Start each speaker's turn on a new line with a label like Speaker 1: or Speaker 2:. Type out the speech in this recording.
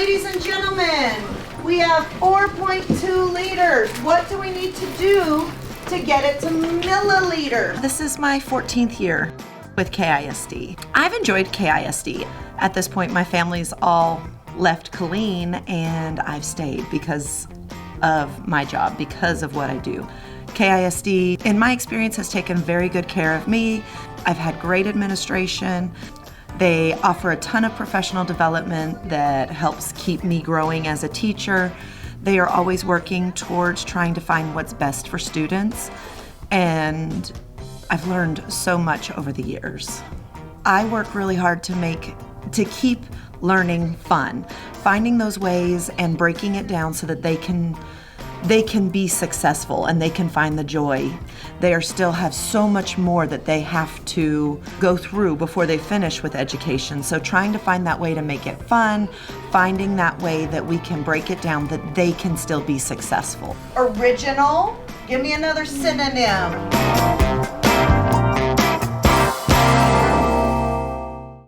Speaker 1: Ladies and gentlemen, we have 4.2 liters. What do we need to do to get it to milliliters? This is my 14th year with KISD. I've enjoyed KISD. At this point, my family's all left Killeen, and I've stayed because of my job, because of what I do. KISD, in my experience, has taken very good care of me. I've had great administration. They offer a ton of professional development that helps keep me growing as a teacher. They are always working towards trying to find what's best for students, and I've learned so much over the years. I work really hard to keep learning fun, finding those ways and breaking it down so that they can be successful and they can find the joy. They still have so much more that they have to go through before they finish with education. So trying to find that way to make it fun, finding that way that we can break it down that they can still be successful. Original, give me another synonym.